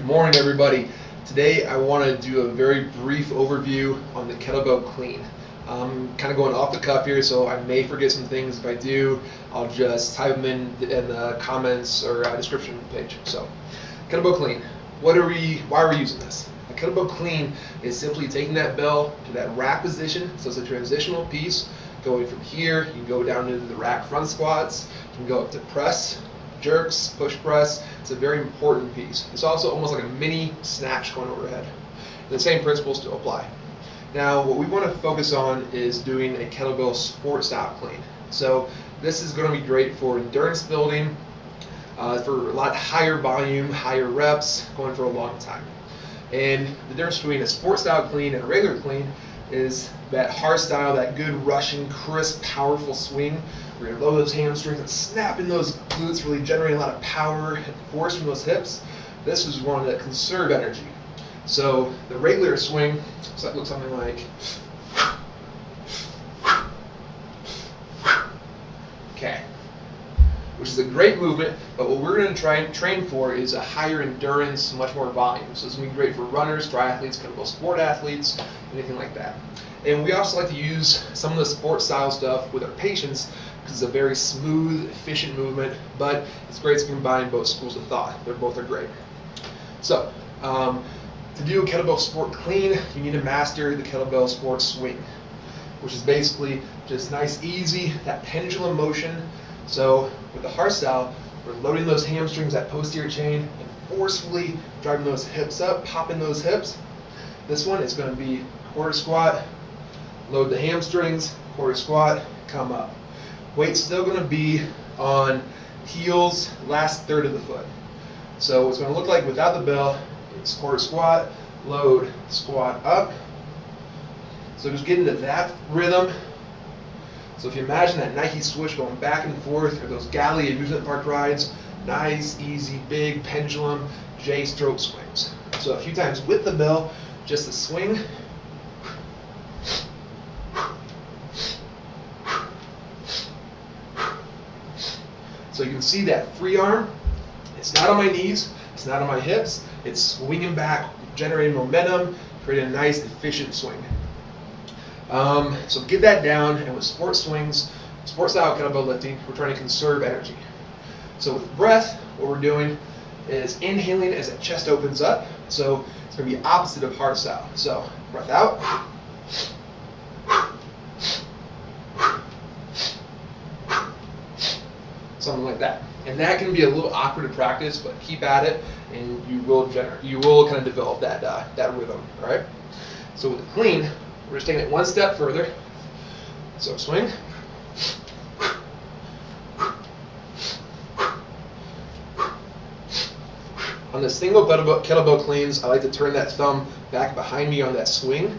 morning, everybody. Today I want to do a very brief overview on the kettlebell clean. I'm kind of going off the cuff here, so I may forget some things. If I do, I'll just type them in the comments or description page. So, kettlebell clean. Why are we using this? A kettlebell clean is simply taking that bell to that rack position, so it's a transitional piece. Going from here, you can go down into the rack front squats, you can go up to press, jerks, push press. It's a very important piece. It's also almost like a mini snatch going overhead. And the same principles still apply. Now, what we want to focus on is doing a kettlebell sport style clean. So this is going to be great for endurance building, for a lot higher volume, higher reps, going for a long time. And the difference between a sport style clean and a regular clean is that hard style, that good rushing, crisp, powerful swing. We're going to load those hamstrings and snap in those glutes, really generating a lot of power and force from those hips. This is one that conserve energy. So the regular swing looks something like, okay, which is a great movement, but what we're going to try and train for is a higher endurance, much more volume. So it's going to be great for runners, triathletes, kettlebell sport athletes, anything like that. And we also like to use some of the sport style stuff with our patients because it's a very smooth, efficient movement, but it's great to combine both schools of thought. Both are great. So, to do a kettlebell sport clean, you need to master the kettlebell sport swing, which is basically just nice, easy, that pendulum motion. So with the hard style, we're loading those hamstrings, that posterior chain, and forcefully driving those hips up, popping those hips. This one is going to be quarter squat, load the hamstrings, quarter squat, come up. Weight's still going to be on heels, last third of the foot. So what's going to look like without the bell, it's quarter squat, load, squat up. So just get into that rhythm. So if you imagine that Nike swoosh going back and forth, or those galley amusement park rides, nice, easy, big pendulum J-stroke swings. So a few times with the bell, just a swing. So you can see that free arm, it's not on my knees, it's not on my hips, it's swinging back, generating momentum, creating a nice, efficient swing. So get that down, and with sport swings, sport style kettlebell lifting, we're trying to conserve energy. So with breath, what we're doing is inhaling as that chest opens up. So it's going to be opposite of hard style. So breath out. Something like that. And that can be a little awkward to practice, but keep at it, and you will kind of develop that rhythm. All right. So with the clean, we're just taking it one step further. So swing. On the single kettlebell cleans, I like to turn that thumb back behind me on that swing.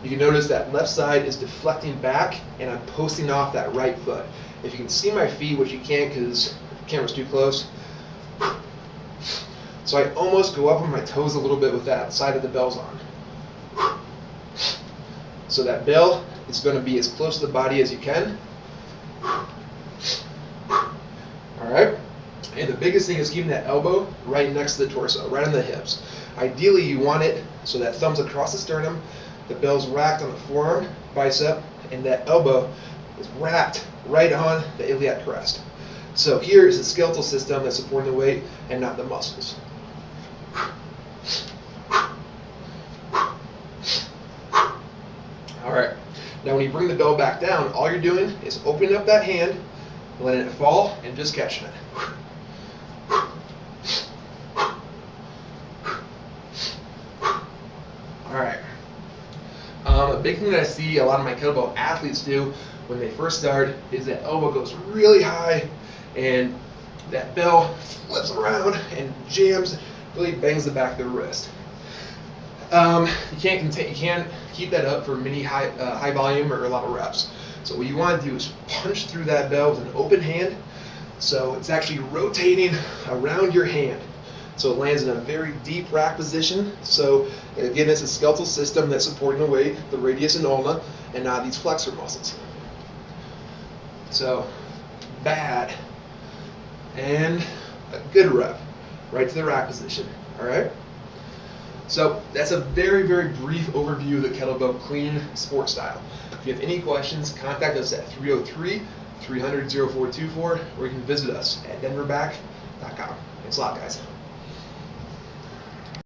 You can notice that left side is deflecting back, and I'm posting off that right foot. If you can see my feet, which you can't because the camera's too close, so I almost go up on my toes a little bit with that side of the bells on. So that bell is going to be as close to the body as you can. All right. And the biggest thing is keeping that elbow right next to the torso, right on the hips. Ideally, you want it so that thumb's across the sternum, the bell's racked on the forearm, bicep, and that elbow is wrapped right on the iliac crest. So here is the skeletal system that's supporting the weight and not the muscles. All right. Now when you bring the bell back down, all you're doing is opening up that hand, letting it fall, and just catching it. All right. A big thing that I see a lot of my kettlebell athletes do when they first start is that elbow goes really high, and that bell flips around and jams, really bangs the back of the wrist. You can't keep that up for many high volume or a lot of reps. So what you want to do is punch through that bell with an open hand, so it's actually rotating around your hand. So it lands in a very deep rack position. So again, it's a skeletal system that's supporting the weight, the radius and ulna, and not these flexor muscles. So bad, and a good rep. right to the rack position. All right. So that's a very, very brief overview of the kettlebell clean sport style. If you have any questions, contact us at 303-300-0424, or you can visit us at denverback.com. Thanks a lot, guys.